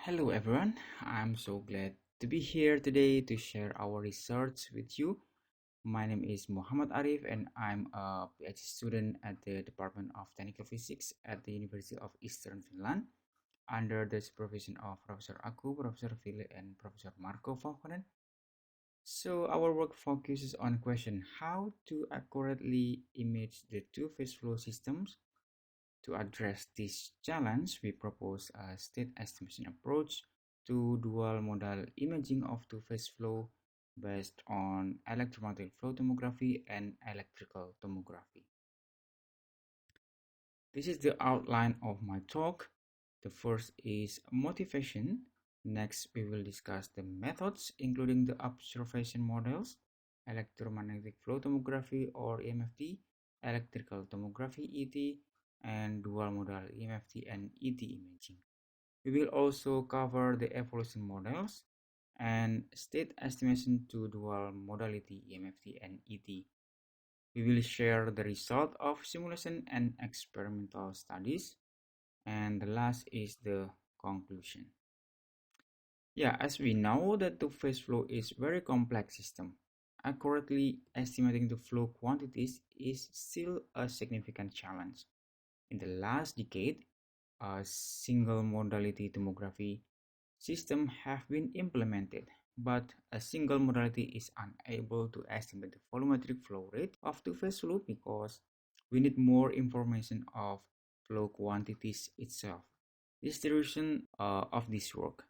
Hello everyone, I'm so glad to be here today to share our research with you. My name is Muhammad Arif and I'm a PhD student at the Department of Technical Physics at the University of Eastern Finland under the supervision of Professor Aku, Professor Ville and Professor Marco Valkonen. So our work focuses on question how to accurately image the two-phase flow systems. To address this challenge, we propose a state estimation approach to dual modal imaging of two-phase flow based on electromagnetic flow tomography and electrical tomography. This is the outline of my talk. The first is motivation. Next, we will discuss the methods, including the observation models, electromagnetic flow tomography or EMFT, electrical tomography ET, and dual modal EMFT and ET imaging. We will also cover the evolution models and state estimation to dual modality EMFT and ET. We will share the result of simulation and experimental studies, and the last is the conclusion. Yeah, as we know that two-phase flow is very complex system, accurately estimating the flow quantities is still a significant challenge. In the last decade, a single modality tomography system have been implemented, but a single modality is unable to estimate the volumetric flow rate of two-phase flow because we need more information of flow quantities itself. Distribution of this work.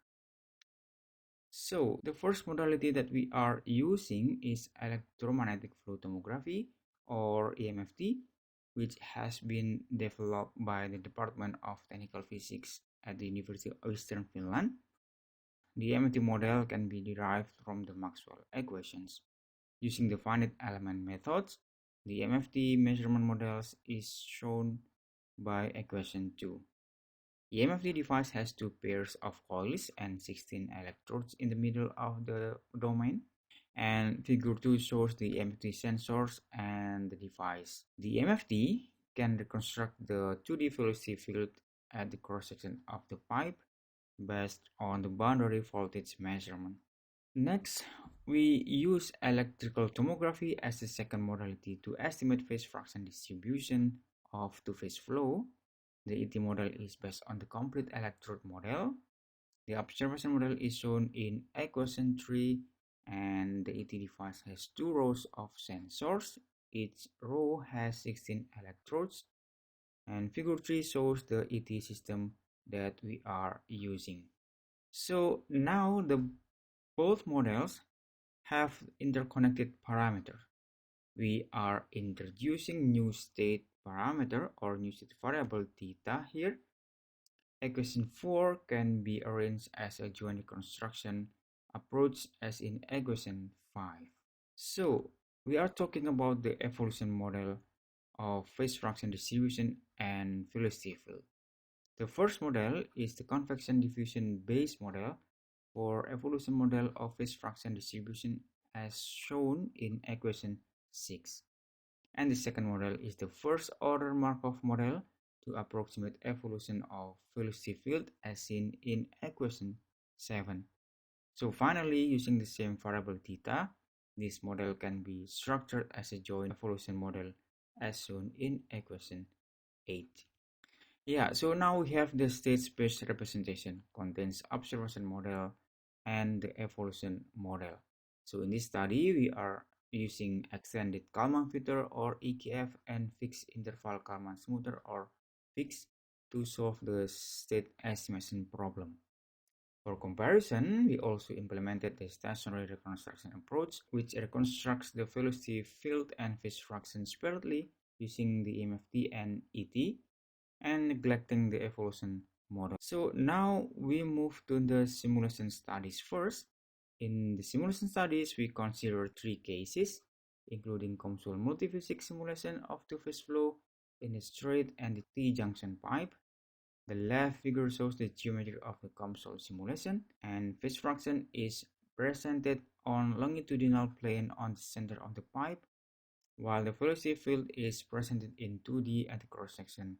So the first modality that we are using is electromagnetic flow tomography or EMFT, which has been developed by the Department of Technical Physics at the University of Eastern Finland. The EMFT model can be derived from the Maxwell equations. Using the finite element methods, the EMFT measurement models is shown by equation 2. The EMFT device has two pairs of coils and 16 electrodes in the middle of the domain. And figure 2 shows the EMFT sensors and the device. The EMFT can reconstruct the 2D velocity field at the cross-section of the pipe based on the boundary voltage measurement. Next, we use electrical tomography as the second modality to estimate phase fraction distribution of two-phase flow. The ET model is based on the complete electrode model. The observation model is shown in equation 3, and the ET device has two rows of sensors. Each row has 16 electrodes, and figure 3 shows the ET system that we are using. So now both models have interconnected parameters. We are introducing new state parameter or new state variable theta here. Equation 4 can be arranged as a joint reconstruction approach as in equation 5. So we are talking about the evolution model of phase fraction distribution and velocity field. The first model is the convection diffusion based model for evolution model of phase fraction distribution as shown in equation 6. And the second model is the first order Markov model to approximate evolution of velocity field as seen in equation 7. So finally, using the same variable theta, this model can be structured as a joint evolution model as shown in equation 8. Yeah, so now we have the state space representation contains observation model and the evolution model. So in this study, we are using extended Kalman filter or EKF and fixed interval Kalman smoother or FIX to solve the state estimation problem. For comparison, we also implemented the stationary reconstruction approach, which reconstructs the velocity field and phase fraction separately using the EMFT and ET and neglecting the evolution model. So now we move to the simulation studies first. In the simulation studies, we consider three cases, including COMSOL multiphysics simulation of two-phase flow in a straight and the T-junction pipe. The left figure shows the geometry of the COMSOL simulation, and phase fraction is presented on longitudinal plane on the center of the pipe, while the velocity field is presented in 2D at the cross-section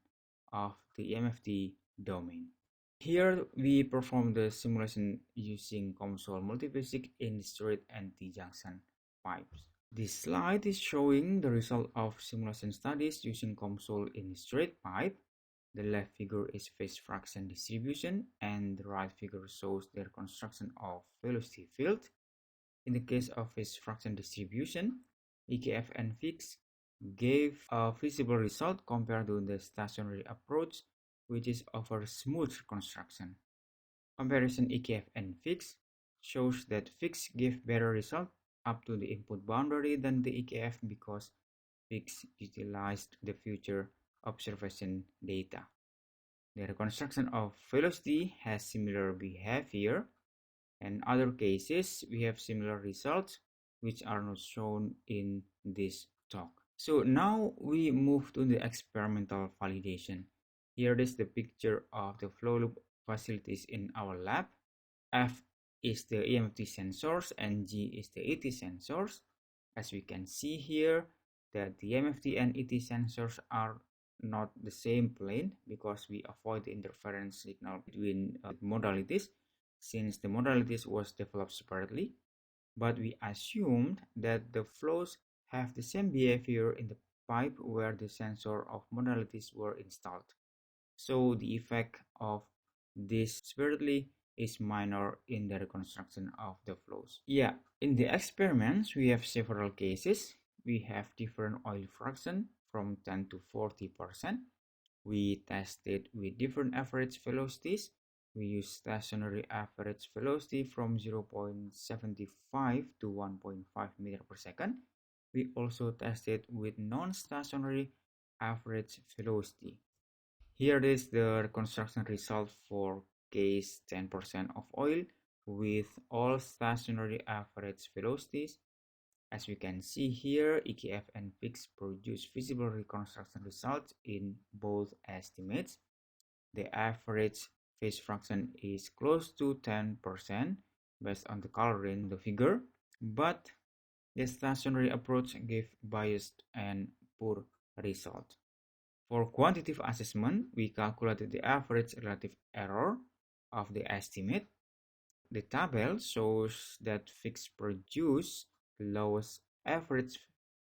of the EMFT domain. Here we perform the simulation using COMSOL multiphasic in straight anti-junction pipes. This slide is showing the result of simulation studies using COMSOL in straight pipe. The left figure is phase fraction distribution and the right figure shows the reconstruction of velocity field. In the case of phase fraction distribution, EKF and fix gave a feasible result compared to the stationary approach, which is over smooth reconstruction. Comparison EKF and fix shows that fix gave better result up to the input boundary than the EKF because fix utilized the future observation data. The reconstruction of velocity has similar behavior. In other cases, we have similar results which are not shown in this talk. So now we move to the experimental validation. Here is the picture of the flow loop facilities in our lab. F is the EMFT sensors and G is the ET sensors. As we can see here, that the EMFT and ET sensors are not the same plane because we avoid the interference signal between modalities since the modalities was developed separately, but we assumed that the flows have the same behavior in the pipe where the sensor of modalities were installed. So the effect of this separately is minor in the reconstruction of the flows. Yeah, in the experiments, we have several cases. We have different oil fraction from 10 to 40%. We tested with different average velocities. We use stationary average velocity from 0.75 to 1.5 meter per second. We also tested with non-stationary average velocity. Here is the reconstruction result for case 10% of oil with all stationary average velocities. As we can see here, EKF and fix produce visible reconstruction results in both estimates. The average phase fraction is close to 10% based on the coloring in the figure, but the stationary approach gave biased and poor result. For quantitative assessment, we calculated the average relative error of the estimate. The table shows that fix produce the lowest average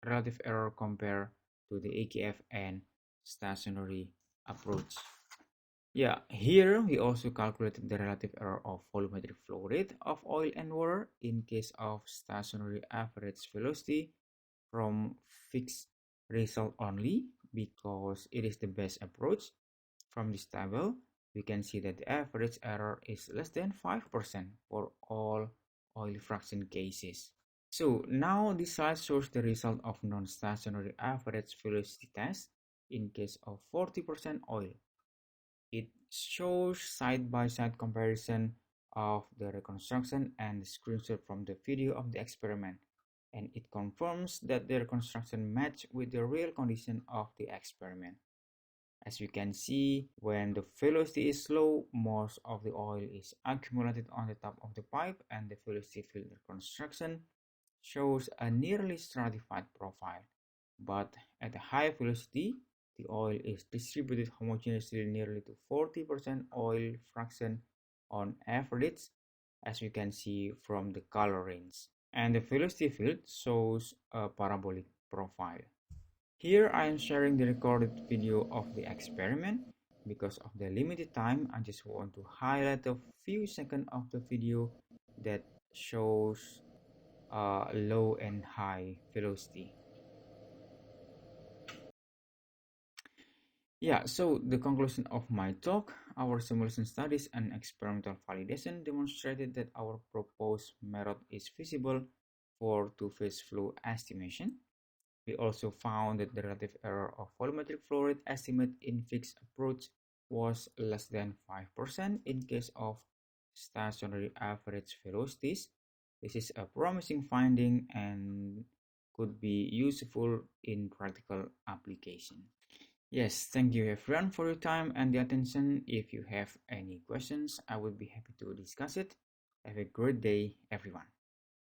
relative error compared to the EKF and stationary approach. Yeah, here we also calculated the relative error of volumetric flow rate of oil and water in case of stationary average velocity from fixed result only because it is the best approach. From this table, we can see that the average error is less than 5% for all oil fraction cases. So now this slide shows the result of non-stationary average velocity test in case of 40% oil. It shows side-by-side comparison of the reconstruction and the screenshot from the video of the experiment, and it confirms that the reconstruction matched with the real condition of the experiment. As you can see, when the velocity is low, most of the oil is accumulated on the top of the pipe and the velocity field reconstruction shows a nearly stratified profile. But at a high velocity, the oil is distributed homogeneously nearly to 40% oil fraction on average, as you can see from the colorings. And the velocity field shows a parabolic profile. Here I am sharing the recorded video of the experiment. Because of the limited time, I just want to highlight a few seconds of the video that shows low and high velocity. Yeah, so the conclusion of my talk, our simulation studies and experimental validation demonstrated that our proposed method is feasible for two-phase flow estimation. We also found that the relative error of volumetric flow rate estimate in fixed approach was less than 5% in case of stationary average velocities. This is a promising finding and could be useful in practical application. Yes, thank you everyone for your time and the attention. If you have any questions, I would be happy to discuss it. Have a great day, everyone.